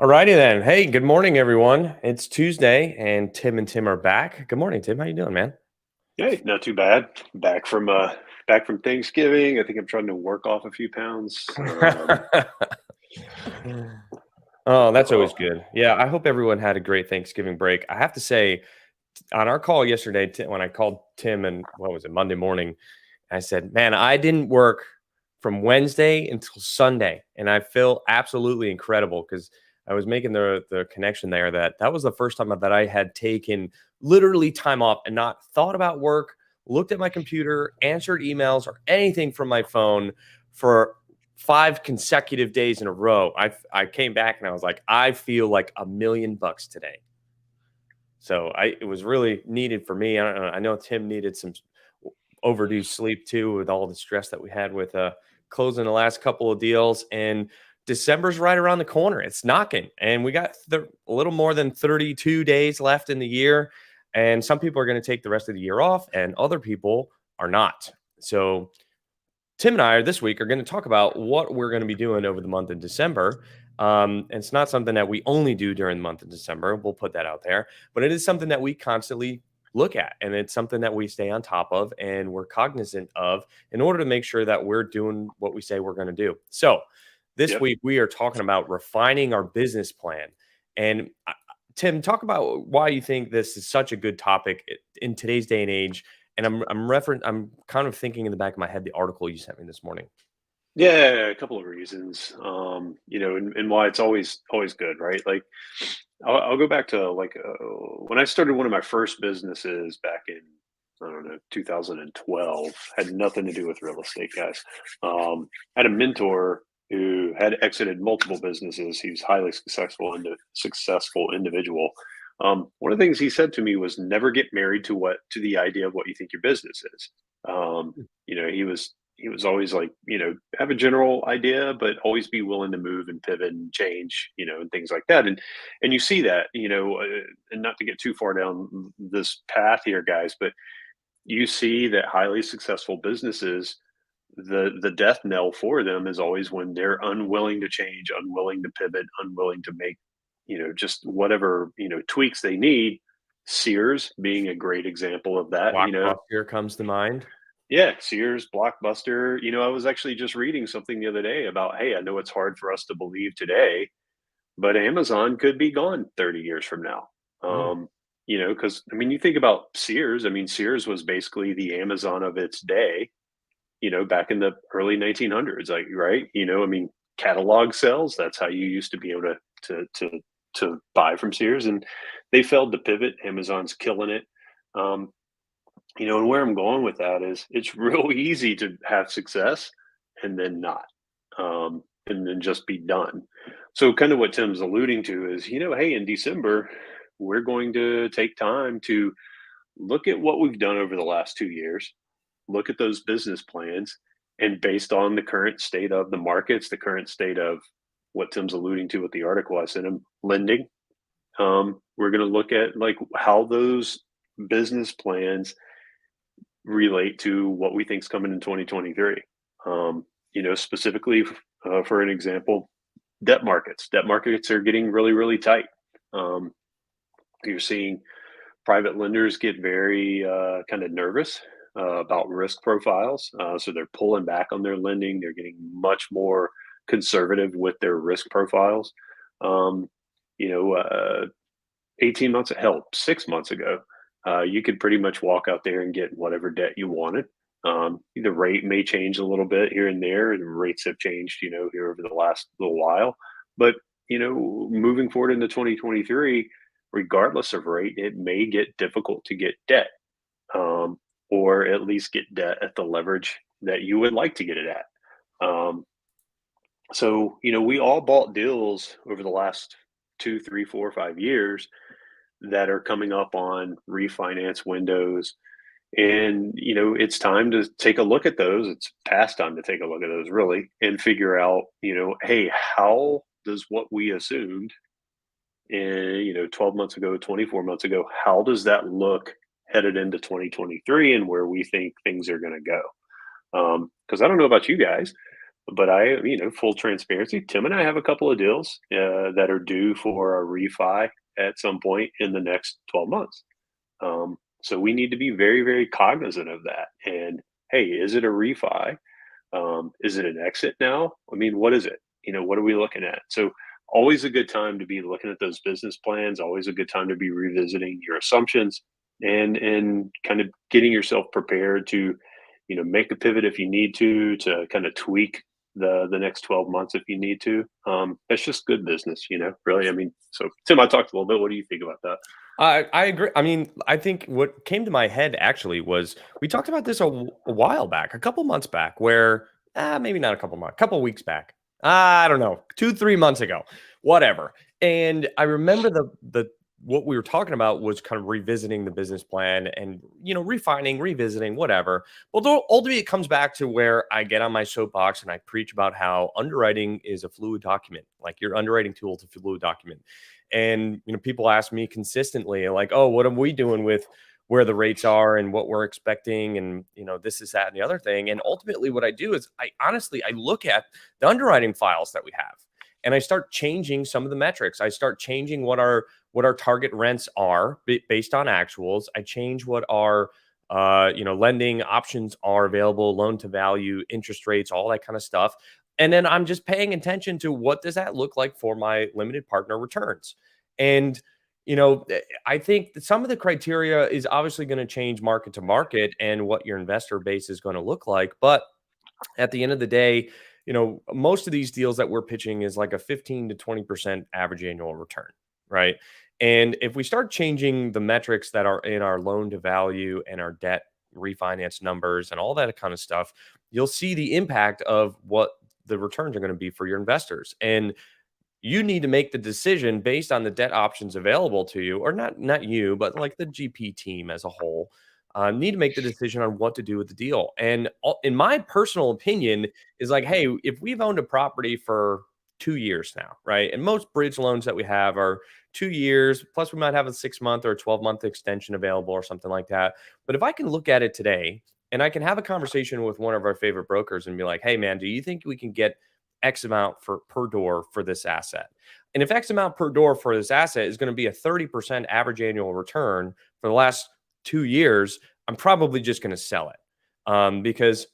All righty then. Hey, good morning, everyone. It's Tuesday, and Tim are back. Good morning, Tim. How you doing, man? Hey, not too bad. Back from Thanksgiving. I think I'm trying to work off a few pounds. Oh, that's Oh, always good. Yeah, I hope everyone had a great Thanksgiving break. I have to say, on our call yesterday, when I called Tim and what was it, Monday morning, I said, "Man, I didn't work from Wednesday until Sunday, and I feel absolutely incredible because I was making the connection there that was the first time that I had taken literally time off and not thought about work, looked at my computer, answered emails or anything from my phone for 5 consecutive days in a row. I came back and I was like, I feel like $1 million today. So it was really needed for me. I don't know. I know Tim needed some overdue sleep too with all the stress that we had with closing the last couple of deals. And December's right around the corner. It's knocking, and we got a little more than 32 days left in the year. And some people are going to take the rest of the year off, and other people are not. So Tim and I this week are going to talk about what we're going to be doing over the month of December. And it's not something that we only do during the month of December. We'll put that out there, but it is something that we constantly look at, and it's something that we stay on top of and we're cognizant of in order to make sure that we're doing what we say we're going to do. So this yep. week we are talking about refining our business plan. And Tim, talk about why you think this is such a good topic in today's day and age. And I'm kind of thinking in the back of my head the article you sent me this morning. Yeah, a couple of reasons. And why it's always good, right? Like, I'll go back to when I started one of my first businesses back in, I don't know, 2012. Had nothing to do with real estate, guys. I had a mentor who had exited multiple businesses. He was highly successful individual. One of the things he said to me was never get married to the idea of what you think your business is. He was always like, have a general idea, but always be willing to move and pivot and change, and things like that. And you see that, and not to get too far down this path here, guys, but you see that highly successful businesses, the death knell for them is always when they're unwilling to change, unwilling to pivot, unwilling to make, just whatever, tweaks they need. Sears being a great example of that. Blockbuster comes to mind. Yeah, Sears, Blockbuster. I was actually just reading something the other day about, hey, I know it's hard for us to believe today, but Amazon could be gone 30 years from now. Mm. Because I mean, you think about Sears. I mean, Sears was basically the Amazon of its day. Back in the early 1900s, like, right? I mean, catalog sales. That's how you used to be able to buy from Sears, and they failed to pivot. Amazon's killing it. Um, and where I'm going with that is it's real easy to have success and then not, and then just be done. So, kind of what Tim's alluding to is, hey, in December, we're going to take time to look at what we've done over the last 2 years, look at those business plans, and based on the current state of the markets, the current state of what Tim's alluding to with the article I sent him, lending, we're going to look at like how those business plans relate to what we think is coming in 2023. Specifically for an example, debt markets. Debt markets are getting really, really tight. Um, you're seeing private lenders get very kind of nervous about risk profiles. So they're pulling back on their lending. They're getting much more conservative with their risk profiles. Um, you know, uh, 18 months, hell, 6 months ago, you could pretty much walk out there and get whatever debt you wanted. The rate may change a little bit here and there, and rates have changed, here over the last little while. But, moving forward into 2023, regardless of rate, it may get difficult to get debt, or at least get debt at the leverage that you would like to get it at. Um, we all bought deals over the last 2, 3, 4, 5 years that are coming up on refinance windows. And, it's time to take a look at those. It's past time to take a look at those, really, and figure out, hey, how does what we assumed 12 months ago, 24 months ago, how does that look headed into 2023 and where we think things are going to go? Because I don't know about you guys, But full transparency, Tim and I have a couple of deals that are due for a refi at some point in the next 12 months. So we need to be very, very cognizant of that. And hey, is it a refi? Is it an exit now? I mean, what is it? What are we looking at? So always a good time to be looking at those business plans, always a good time to be revisiting your assumptions and kind of getting yourself prepared to, make a pivot if you need to kind of tweak the next 12 months if you need to. That's just good business, really. I mean, so Tim, I talked a little bit. What do you think about that? I agree. I mean, I think what came to my head actually was we talked about this a while back, a couple months back, where maybe not a couple months, couple weeks back. I don't know, 2, 3 months ago, whatever. And I remember the what we were talking about was kind of revisiting the business plan and refining, revisiting, whatever. Well, ultimately, it comes back to where I get on my soapbox and I preach about how underwriting is a fluid document, like your underwriting tool is a fluid document. And people ask me consistently, like, "Oh, what are we doing with where the rates are and what we're expecting?" And this is that and the other thing. And ultimately, what I do is I look at the underwriting files that we have, and I start changing some of the metrics. I start changing what our target rents are based on actuals. I change what our lending options are available, loan to value, interest rates, all that kind of stuff. And then I'm just paying attention to what does that look like for my limited partner returns. And I think that some of the criteria is obviously going to change market to market and what your investor base is going to look like. But at the end of the day, most of these deals that we're pitching is like a 15 to 20% average annual return, right? And if we start changing the metrics that are in our loan to value and our debt refinance numbers and all that kind of stuff, you'll see the impact of what the returns are going to be for your investors. And you need to make the decision based on the debt options available to you, or not you, but like the GP team as a whole. Need to make the decision on what to do with the deal. And in my personal opinion, is like, hey, if we've owned a property for 2 years now, right? And most bridge loans that we have are 2 years, plus we might have a 6 month or a 12-month extension available or something like that. But if I can look at it today and I can have a conversation with one of our favorite brokers and be like, hey, man, do you think we can get X amount for per door for this asset? And if X amount per door for this asset is going to be a 30% average annual return for the last 2 years, I'm probably just going to sell it, because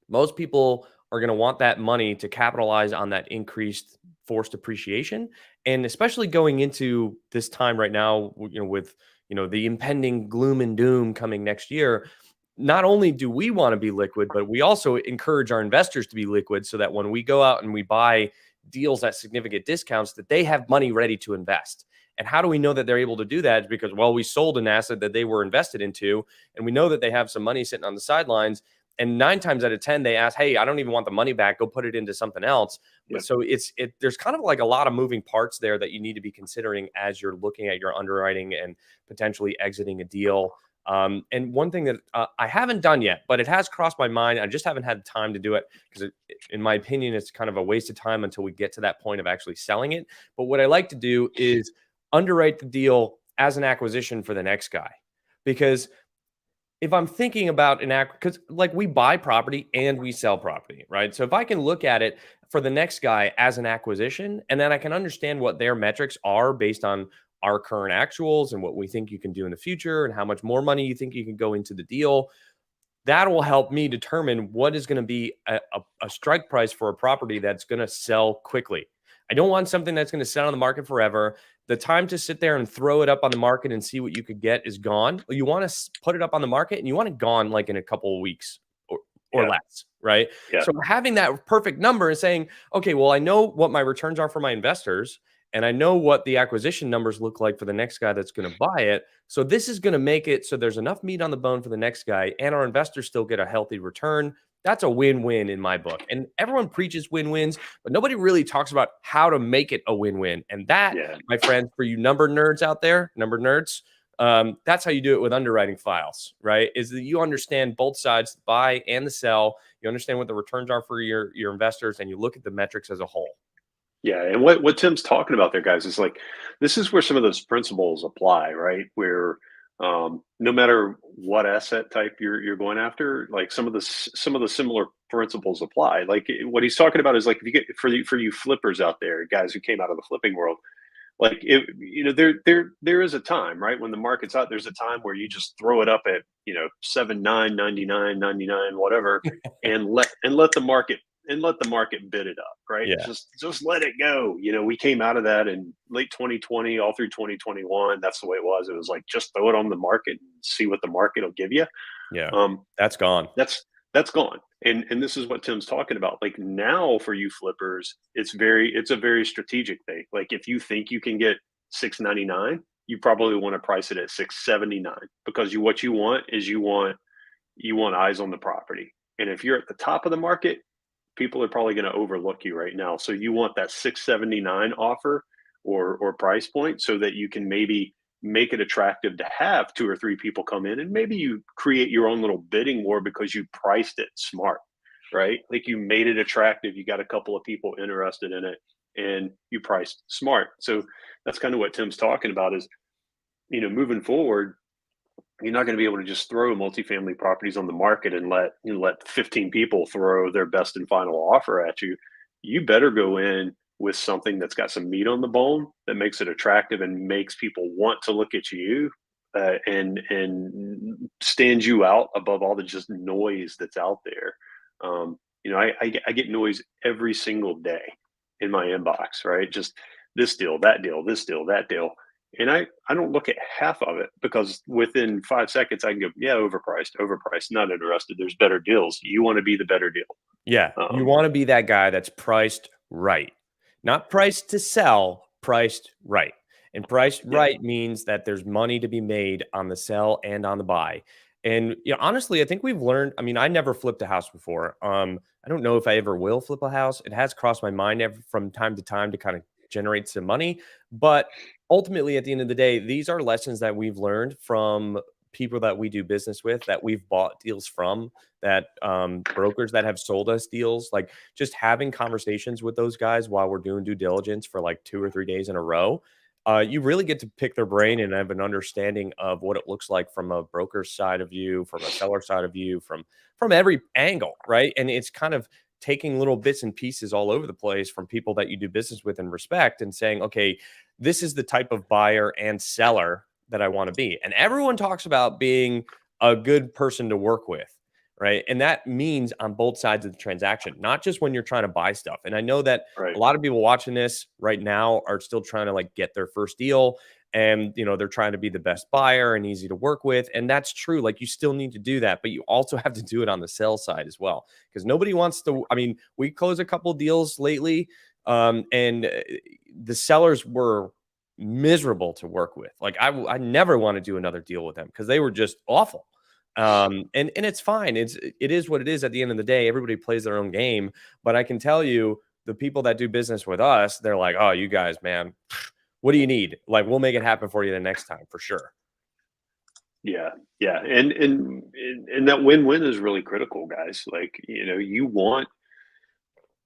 most people are going to want that money to capitalize on that increased forced appreciation. And especially going into this time right now, with the impending gloom and doom coming next year, not only do we want to be liquid, but we also encourage our investors to be liquid so that when we go out and we buy deals at significant discounts, that they have money ready to invest. And how do we know that they're able to do that? It's because, well, we sold an asset that they were invested into, and we know that they have some money sitting on the sidelines. And 9 times out of 10, they ask, "Hey, I don't even want the money back. Go put it into something else." But Yeah. so there's kind of like a lot of moving parts there that you need to be considering as you're looking at your underwriting and potentially exiting a deal. And one thing that I haven't done yet, but it has crossed my mind, I just haven't had time to do it because, in my opinion, it's kind of a waste of time until we get to that point of actually selling it. But what I like to do is underwrite the deal as an acquisition for the next guy, because if I'm thinking about because like we buy property and we sell property, right? So if I can look at it for the next guy as an acquisition, and then I can understand what their metrics are based on our current actuals and what we think you can do in the future and how much more money you think you can go into the deal, that will help me determine what is going to be a strike price for a property that's going to sell quickly. I don't want something that's going to sit on the market forever. The time to sit there and throw it up on the market and see what you could get is gone. You want to put it up on the market and you want it gone like in a couple of weeks or Yeah. less, right? Yeah. So having that perfect number and saying, okay, well, I know what my returns are for my investors, and I know what the acquisition numbers look like for the next guy that's going to buy it. So this is going to make it so there's enough meat on the bone for the next guy, and our investors still get a healthy return. That's a win-win in my book. And everyone preaches win-wins, but nobody really talks about how to make it a win-win. And that, Yeah. my friends, for you number nerds out there, number nerds, that's how you do it with underwriting files, right? Is that you understand both sides, the buy and the sell. You understand what the returns are for your investors, and you look at the metrics as a whole. Yeah, and what Tim's talking about there, guys, is like this is where some of those principles apply, right? Where No matter what asset type you're going after, like some of the similar principles apply. Like what he's talking about is like if you get for you flippers out there, guys who came out of the flipping world, like there is a time, right, when the market's out. There's a time where you just throw it up at 7.9, 99, 99, whatever, and let the market bid it up, right? Yeah. Just let it go. We came out of that in late 2020, all through 2021. That's the way it was. It was like just throw it on the market and see what the market will give you. Yeah. um, That's gone. that's gone. And this is what Tim's talking about. Like now for you flippers, it's a very strategic thing. Like if you think you can get 699, you probably want to price it at 679, because what you want is you want eyes on the property. And if you're at the top of the market, people are probably going to overlook you right now. So you want that 679 offer or price point, so that you can maybe make it attractive to have two or three people come in, and maybe you create your own little bidding war because you priced it smart, right? Like you made it attractive, you got a couple of people interested in it, and you priced smart. So that's kind of what Tim's talking about is, moving forward, you're not going to be able to just throw multifamily properties on the market and let 15 people throw their best and final offer at you. You better go in with something that's got some meat on the bone, that makes it attractive and makes people want to look at you, and stands you out above all the just noise that's out there. I get noise every single day in my inbox, right? Just this deal, that deal, this deal, that deal, and I don't look at half of it, because within 5 seconds I can go, yeah, overpriced, not interested. There's better deals. You want to be the better deal. Yeah, you Um, wanna be that guy that's priced right. Not priced to sell, priced right. And priced yeah, right means that there's money to be made on the sell and on the buy. And, honestly, I think we've learned. I mean, I never flipped a house before. I don't know if I ever will flip a house. It has crossed my mind from time to time to kinda generate some money, but ultimately, at the end of the day, these are lessons that we've learned from people that we do business with, that we've bought deals from, that brokers that have sold us deals, like just having conversations with those guys while we're doing due diligence for like 2 or 3 days in a row. You really get to pick their brain and have an understanding of what it looks like from a broker's side of view, from a seller side of view, from every angle, right? And it's kind of taking little bits and pieces all over the place from people that you do business with and respect, and saying, okay, this is the type of buyer and seller that I want to be. And everyone talks about being a good person to work with, right? And that means on both sides of the transaction, not just when you're trying to buy stuff. And I know that a right. lot of people watching this right now are still trying to like get their first deal, and they're trying to be the best buyer and easy to work with, and that's true. Like you still need to do that, but you also have to do it on the sales side as well, because nobody wants to. I mean, we closed a couple deals lately, and the sellers were miserable to work with. Like I never want to do another deal with them because they were just awful. And it's fine. It is what it is. At the end of the day, everybody plays their own game. But I can tell you, the people that do business with us, they're like, oh, you guys, man, what do you need? Like, we'll make it happen for you the next time for sure. Yeah, yeah, and that win-win is really critical, guys. Like, you want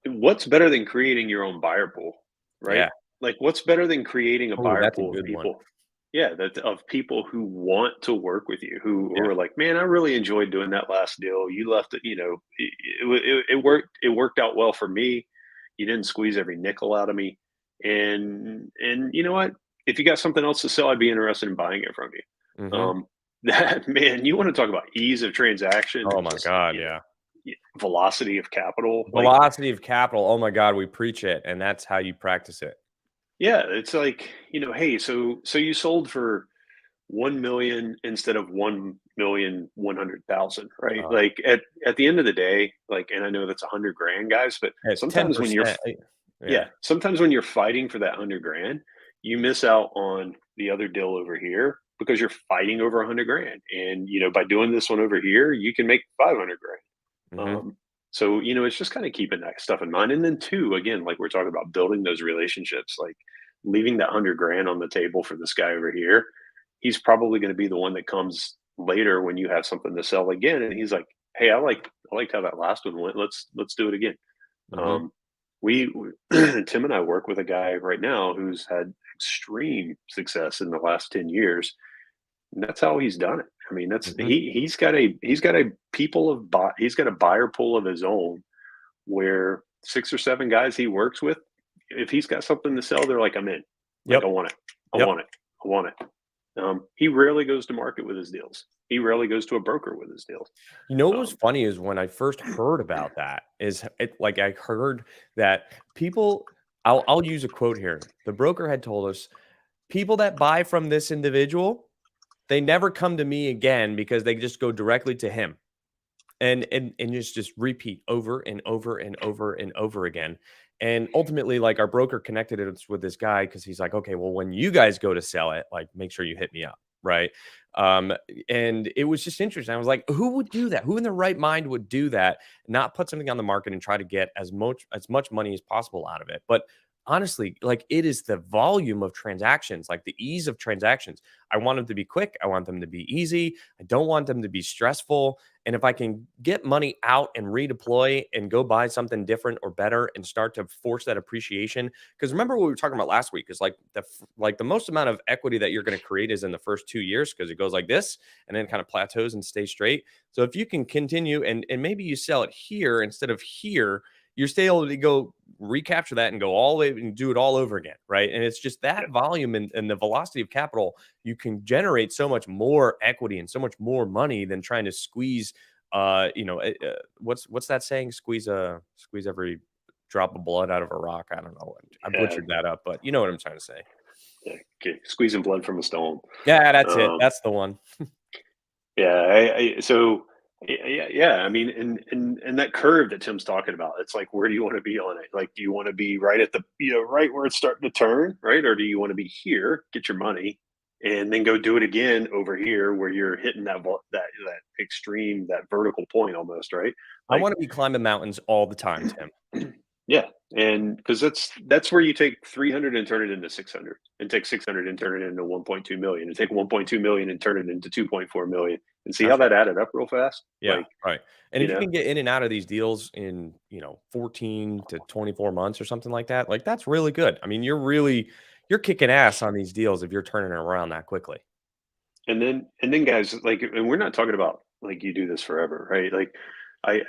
what's better than creating your own buyer pool, right? Yeah. Like, what's better than creating a Oh, buyer that's a pool of good one. people? Yeah, that of people who want to work with you, who Yeah. are like, man, I really enjoyed doing that last deal. You left it, it worked. It worked out well for me. You didn't squeeze every nickel out of me, and you know what? If you got something else to sell, I'd be interested in buying it from you. Hmm. That man, you want to talk about ease of transaction Oh and my just God. Yeah. velocity of capital. Like, Velocity of capital. Oh my God. We preach it. And that's how you practice it. yeah, it's like, hey, so you sold for 1 million instead of 1,100,000, right? Uh, Like at the end of the day, like, and I know that's 100 grand, guys, but it's sometimes when 10%. Yeah. yeah, sometimes when you're fighting for that 100 grand, you miss out on the other deal over here because you're fighting over 100 grand. And by doing this one over here, you can make 500 grand. Hmm. So, it's just kind of keeping that stuff in mind. And then two, again, like we're talking about building those relationships, like leaving that 100 grand on the table for this guy over here. He's probably going to be the one that comes later when you have something to sell again. And he's like, hey, I liked how that last one went. Let's do it again. Hmm. Um, Tim and I work with a guy right now who's had extreme success in the last 10 years. And that's how he's done it. I mean, that's Mhm. he's got a buyer pool of his own where 6 or 7 guys he works with, if he's got something to sell, they're like, "I'm in." Like, "I Yep. want it. I Yep. want it. I want it." He rarely goes to market with his deals. He rarely goes to a broker with his deals. You know what was Um, funny is when I first heard about that is it like I heard that people I'll use a quote here. The broker had told us people that buy from this individual, they never come to me again because they just go directly to him. And just repeat over and over and over and over again. And ultimately, like our broker connected us with this guy because he's like, okay, well, when you guys go to sell it, like make sure you hit me up. Right. Um, and it was just interesting. I was like, who would do that? Who in their right mind would do that? Not put something on the market and try to get as much money as possible out of it. But honestly, like it is the volume of transactions, like the ease of transactions. I want them to be quick. I want them to be easy. I don't want them to be stressful. And if I can get money out and redeploy and go buy something different or better and start to force that appreciation, because remember what we were talking about last week is like the most amount of equity that you're going to create is in the first 2 years because it goes like this and then kind of plateaus and stays straight. So if you can continue and maybe you sell it here instead of here, you're still able to go recapture that and go all the way and do it all over again, right? And it's just yeah, that volume and the velocity of capital you can generate so much more equity and so much more money than trying to squeeze what's that saying, squeeze every drop of blood out of a rock. I don't know, I yeah, butchered that up, but you know what I'm trying to say. yeah. Squeezing blood from a stone. Yeah, that's it, Um, that's the one. yeah, yeah. I mean, and that curve that Tim's talking about, it's like, where do you want to be on it? Like, do you want to be right at the, right where it's starting to turn, right, or do you want to be here, get your money, and then go do it again over here where you're hitting that extreme, that vertical point almost, right? I Like, want to be climbing mountains all the time, Tim. yeah, and because that's where you take 300 and turn it into 600, and take 600 and turn it into 1.2 million, and take 1.2 million and turn it into 2.4 million, and see how That's that right. added up real fast. Yeah, Like, right. And you if you know, can get in and out of these deals in 14 to 24 months or something like that, like that's really good. I mean, you're kicking ass on these deals if you're turning it around that quickly. and then guys, like, and we're not talking about like you do this forever, right? Like,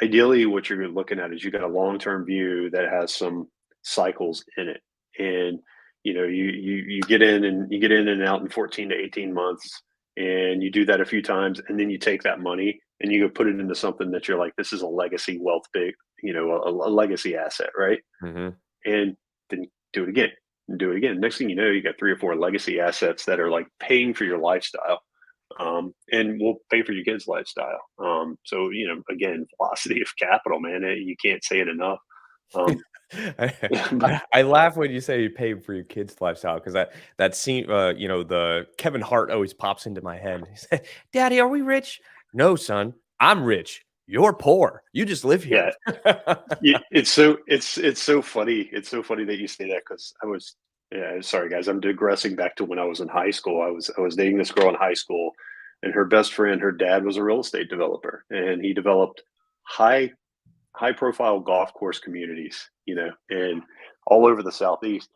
ideally, what you're looking at is you got a long term view that has some cycles in it, and you get in and out in 14 to 18 months, and you do that a few times, and then you take that money and you go put it into something that you're like, this is a legacy wealth big, a legacy asset, right? Mhm. And then do it again and do it again. Next thing you know, you got 3 or 4 legacy assets that are like paying for your lifestyle, and will pay for your kids' lifestyle. So, again, velocity of capital, man. You can't say it enough. Um, I but I laugh when you say you pay for your kids' lifestyle because that scene, the Kevin Hart always pops into my head. He said, "Daddy, are we rich?" "No, son, I'm rich. You're poor. You just live here." yeah, it's so funny. It's so funny that you say that because I was. Yeah, sorry guys, I'm digressing back to when I was in high school. I was dating this girl in high school, and her best friend, her dad was a real estate developer, and he developed high high profile golf course communities, and all over the southeast.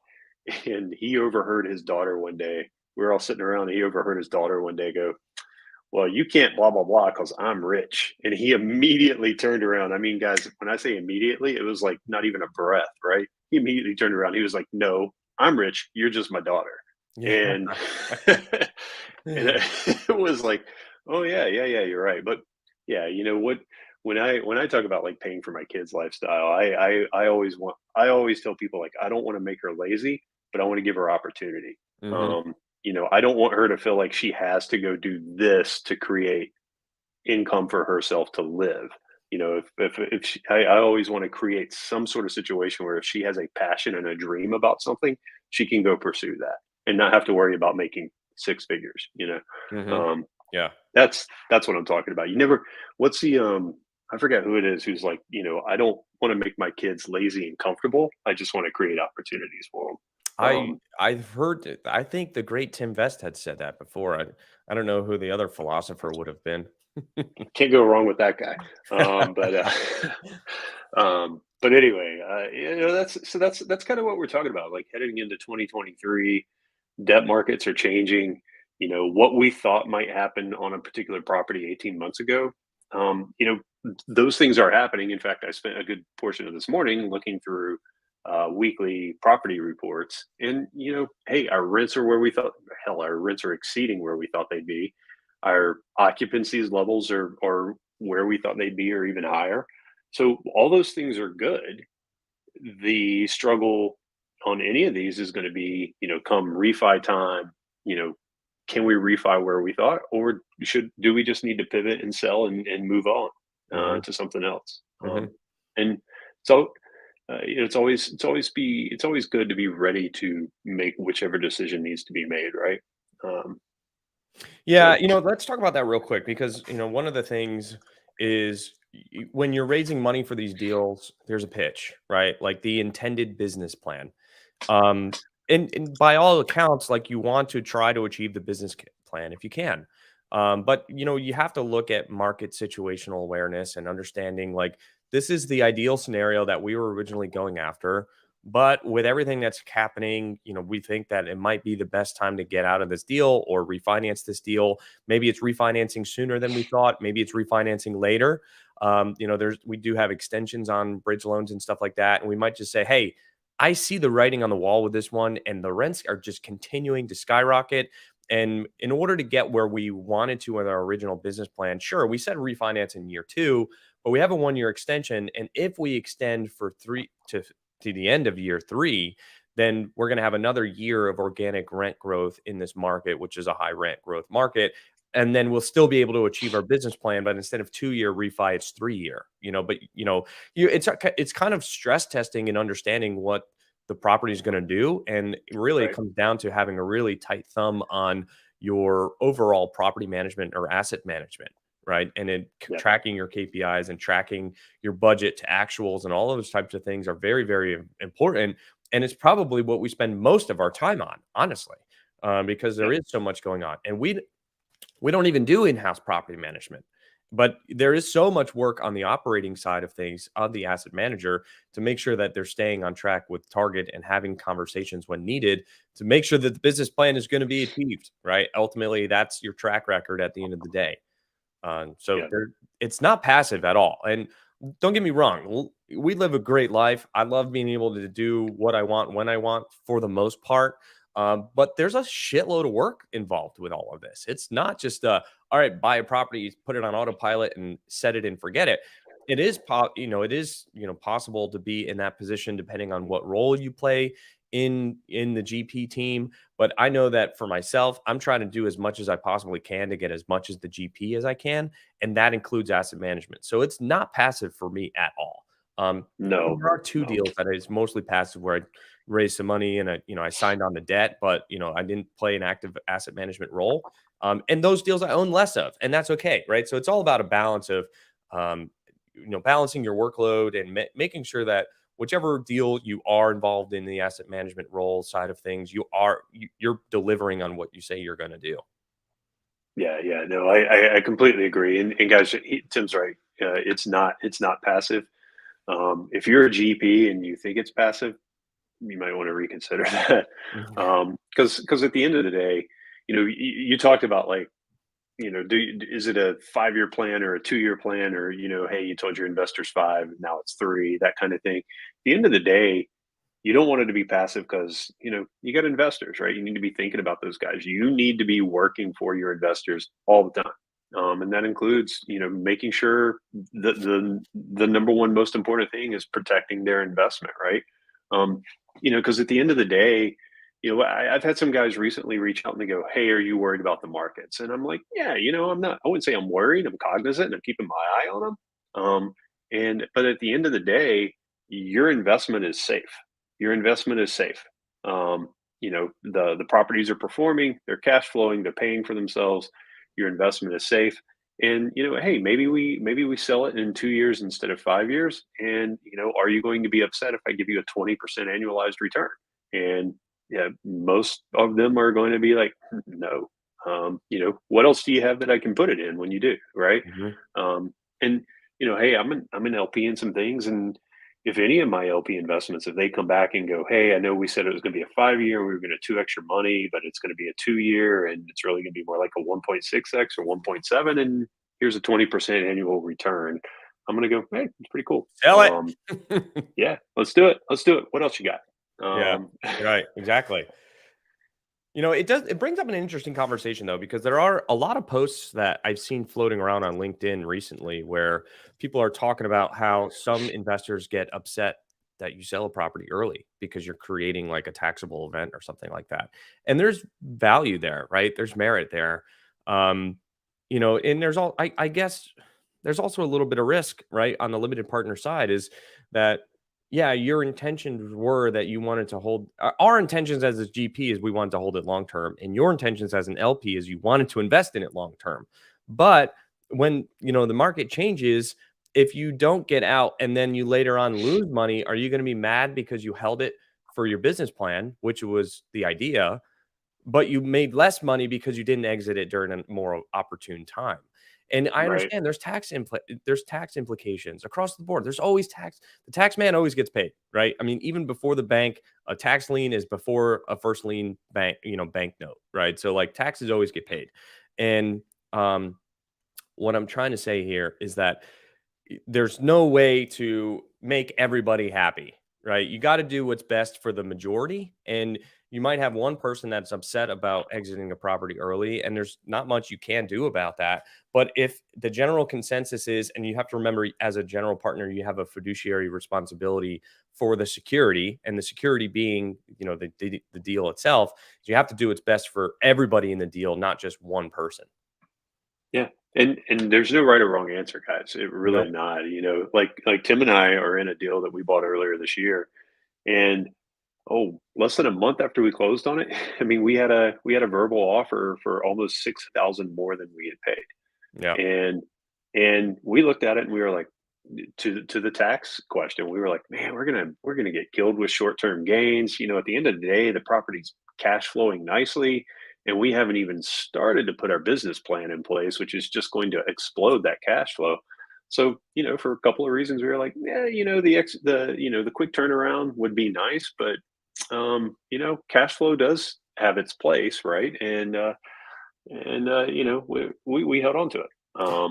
And he overheard his daughter one day. We were all sitting around, and he overheard his daughter one day go, "Well, you can't blah blah blah because I'm rich." And he immediately turned around. I mean, guys, when I say immediately, it was like not even a breath, right? He immediately turned around. He was like, "No, I'm rich. You're just my daughter." Yeah. And and it was like, "Oh yeah, yeah, yeah, you're right." But yeah, you know what? When I talk about like paying for my kids' lifestyle, I always tell people, like, I don't want to make her lazy, but I want to give her opportunity. Mhm. Um, I don't want her to feel like she has to go do this to create income for herself to live. If I always want to create some sort of situation where if she has a passion and a dream about something, she can go pursue that and not have to worry about making 6 figures. Mhm. Um, Yeah. that's what I'm talking about. What's the I forget who it is who's like, I don't want to make my kids lazy and comfortable. I just want to create opportunities for them. I've heard it. I think the great Tim Vest had said that before. I don't know who the other philosopher would have been. Can't go wrong with that guy. But anyway, that's kind of what we're talking about. Like, heading into 2023, debt markets are changing. what we thought might happen on a particular property 18 months ago, those things are happening. In fact, I spent a good portion of this morning looking through weekly property reports, and hey, our rents are where we thought. Hell, our rents are exceeding where we thought they'd be. Our occupancies levels are where we thought they'd be, or even higher. So all those things are good. The struggle on any of these is going to be, come refi time, you know, can we refi where we thought, or do we just need to pivot and sell and move on Hmm. to something else? Hmm. And so, it's always good to be ready to make whichever decision needs to be made, right? Um, Yeah, so let's talk about that real quick because, one of the things is when you're raising money for these deals, there's a pitch, right? Like the intended business plan. Um, and by all accounts, like you want to try to achieve the plan if you can. But you have to look at market situational awareness and understanding like this is the ideal scenario that we were originally going after. But with everything that's happening, we think that it might be the best time to get out of this deal or refinance this deal. Maybe it's refinancing sooner than we thought. Maybe it's refinancing later. We do have extensions on bridge loans and stuff like that. And we might just say, hey, I see the writing on the wall with this one, and the rents are just continuing to skyrocket. And in order to get where we wanted to with our original business plan, sure, we said refinance in year two, but we have a 1 year extension. And if we extend for three to the end of year three, then we're going to have another year of organic rent growth in this market, which is a high rent growth market. And then we'll still be able to achieve our business plan, but instead of 2 year refi, it's 3 year. But it's kind of stress testing and understanding what the property is going to do, and really it right, comes down to having a really tight thumb on your overall property management or asset management, right? And yeah, tracking your KPIs and tracking your budget to actuals and all of those types of things are very, very important. And it's probably what we spend most of our time on, honestly, because yeah, there is so much going on, and we don't even do in-house property management. But there is so much work on the operating side of things on the asset manager to make sure that they're staying on track with target and having conversations when needed to make sure that the business plan is going to be achieved, right? Ultimately, that's your track record at the end of the day. So yeah, it's not passive at all. And don't get me wrong, we live a great life. I love being able to do what I want when I want for the most part. But there's a shitload of work involved with all of this. It's not just all right, buy a property, put it on autopilot, and set it and forget it. It is possible to be in that position depending on what role you play in the GP team. But I know that for myself, I'm trying to do as much as I possibly can to get as much as the GP as I can, and that includes asset management. So it's not passive for me at all. no, there are two no, deals that is mostly passive where I raised some money and I signed on the debt, but I didn't play an active asset management role. And those deals I own less of, and that's okay, right? So it's all about a balance of um, balancing your workload and making sure that whichever deal you are involved in the asset management role side of things, you're delivering on what you say you're going to do. yeah, yeah. No, I completely agree. And guys, Tim's right. It's not passive. If you're a GP and you think it's passive, you might want to reconsider that. Because at the end of the day, you talked about, like, is it a 5 year plan or a 2 year plan, or hey, you told your investors five, now it's three, that kind of thing. At the end of the day, you don't want it to be passive because you got investors, right? You need to be thinking about those guys. You need to be working for your investors all the time. And that includes, making sure that the number one most important thing is protecting their investment, right? Um, because at the end of the day, I've had some guys recently reach out and they go, "Hey, are you worried about the markets?" And I'm like, "Yeah, I'm not. I wouldn't say I'm worried. I'm cognizant and I'm keeping my eye on them." But at the end of the day, your investment is safe. Your investment is safe. The properties are performing, they're cash flowing, they're paying for themselves. Your investment is safe. And hey, maybe we sell it in 2 years instead of 5 years. And are you going to be upset if I give you a 20% annualized return? And yeah, most of them are going to be like, no. What else do you have that I can put it in when you do, right? Mhm. And hey, I'm an LP in some things, and if any of my LP investments, if they come back and go, hey, I know we said it was going to be a 5 year, we were going to 2x your money, but it's going to be a 2 year, and it's really going to be more like a 1.6x or 1.7, and here's a 20% annual return. I'm going to go, hey, it's pretty cool. Sell it. Yeah, let's do it. Let's do it. What else you got? Yeah, right. Exactly. It brings up an interesting conversation though, because there are a lot of posts that I've seen floating around on LinkedIn recently where people are talking about how some investors get upset that you sell a property early because you're creating like a taxable event or something like that. And there's value there, right? There's merit there. Um, and I guess there's also a little bit of risk, right? On the limited partner side is that yeah, your intentions were that you wanted to hold our intentions as a GP is we wanted to hold it long term, and your intentions as an LP is you wanted to invest in it long term. But when the market changes, if you don't get out and then you later on lose money, are you going to be mad because you held it for your business plan, which was the idea, but you made less money because you didn't exit it during a more opportune time? And I Right. understand there's tax implications across the board. There's always tax. The tax man always gets paid, right? I mean, even before the bank, a tax lien is before a first lien bank note, right? So like taxes always get paid. And what I'm trying to say here is that there's no way to make everybody happy, right? You got to do what's best for the majority. And you might have one person that's upset about exiting a property early, and there's not much you can do about that. But if the general consensus is, and you have to remember, as a general partner, you have a fiduciary responsibility for the security, and the security being, the deal itself, you have to do what's best for everybody in the deal, not just one person. Yeah. And there's no right or wrong answer, guys. It really Nope. not. Like Tim and I are in a deal that we bought earlier this year, and less than a month after we closed on it, I mean, we had a verbal offer for almost 6,000 more than we had paid. Yeah. And we looked at it and we were like, to the tax question, we were like, man, we're gonna get killed with short-term gains. At the end of the day, the property's cash flowing nicely, and we haven't even started to put our business plan in place, which is just going to explode that cash flow. So, for a couple of reasons, we were like, yeah, the quick turnaround would be nice, but cash flow does have its place, right? And we held on to it.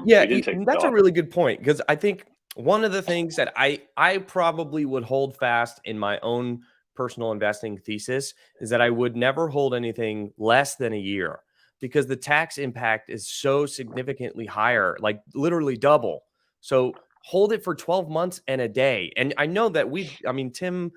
Yeah, We didn't take and the that's a offer. really good point because I think one of the things that I probably would hold fast in my own personal investing thesis is that I would never hold anything less than a year because the tax impact is so significantly higher, like literally double. So hold it for 12 months and a day. And I know that I mean, Tim,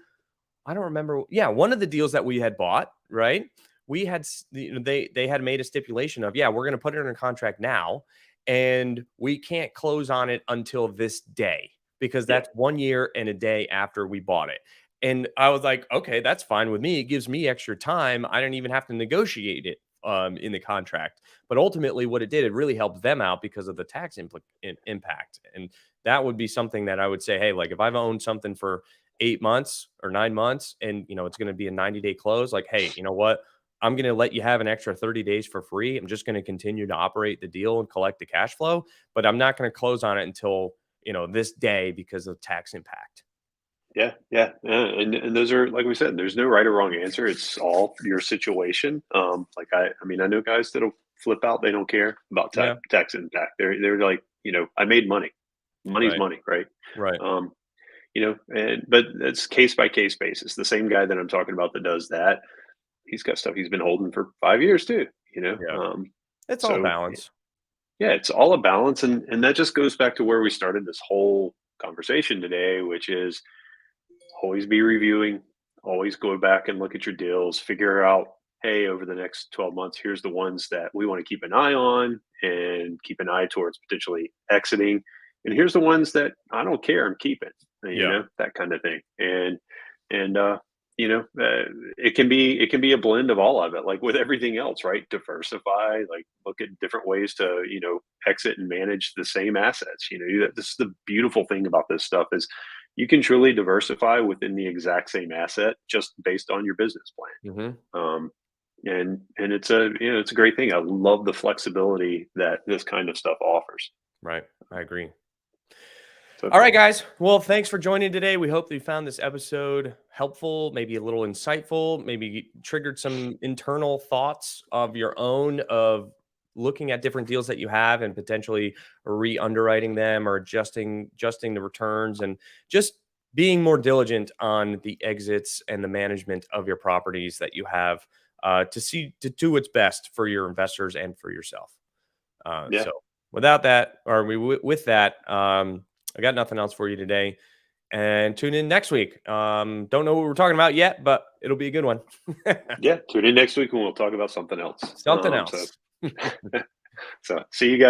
I don't remember. Yeah, one of the deals that we had bought, right? We had they had made a stipulation of, yeah, we're going to put it under contract now, and we can't close on it until this day because Yeah, that's 1 year and a day after we bought it. And I was like, okay, that's fine with me. It gives me extra time. I don't even have to negotiate it in the contract. But ultimately, what it did, it really helped them out because of the tax impact. And that would be something that I would say, hey, like if I've owned something for 8 months or 9 months and it's going to be a 90-day close, like, hey, you know what, I'm going to let you have an extra 30 days for free. I'm just going to continue to operate the deal and collect the cash flow, but I'm not going to close on it until this day because of tax impact. yeah, yeah, and those are, like we said, there's no right or wrong answer. It's all your situation. Like I mean, I know guys that'll flip out. They don't care about Yeah. tax impact. They're like, I made money. Money's Right. money, right? Right. Um, but it's case by case basis. The same guy that I'm talking about that does that, he's got stuff he's been holding for 5 years too. Yeah. It's all So balance. yeah, it's all a balance, and that just goes back to where we started this whole conversation today, which is always be reviewing, always go back and look at your deals, figure out, hey, over the next 12 months, here's the ones that we want to keep an eye on and keep an eye towards potentially exiting. And here's the ones that I don't care, I'm keeping, Yeah. that kind of thing. And it can be a blend of all of it, like with everything else, right? Diversify, like look at different ways to exit and manage the same assets. This is the beautiful thing about this stuff is you can truly diversify within the exact same asset just based on your business Hmm. plan. And it's a great thing. I love the flexibility that this kind of stuff offers. Right. I agree. So All right, guys. Well, thanks for joining today. We hope that you found this episode helpful, maybe a little insightful, maybe triggered some internal thoughts of your own of looking at different deals that you have and potentially re-underwriting them or adjusting the returns and just being more diligent on the exits and the management of your properties that you have to do what's best for your investors and for yourself. yeah, So without that, or with that, I got nothing else for you today. And tune in next week. Don't know what we're talking about yet, but it'll be a good one. yeah. Tune in next week and we'll talk about something else. Something else. So see you guys.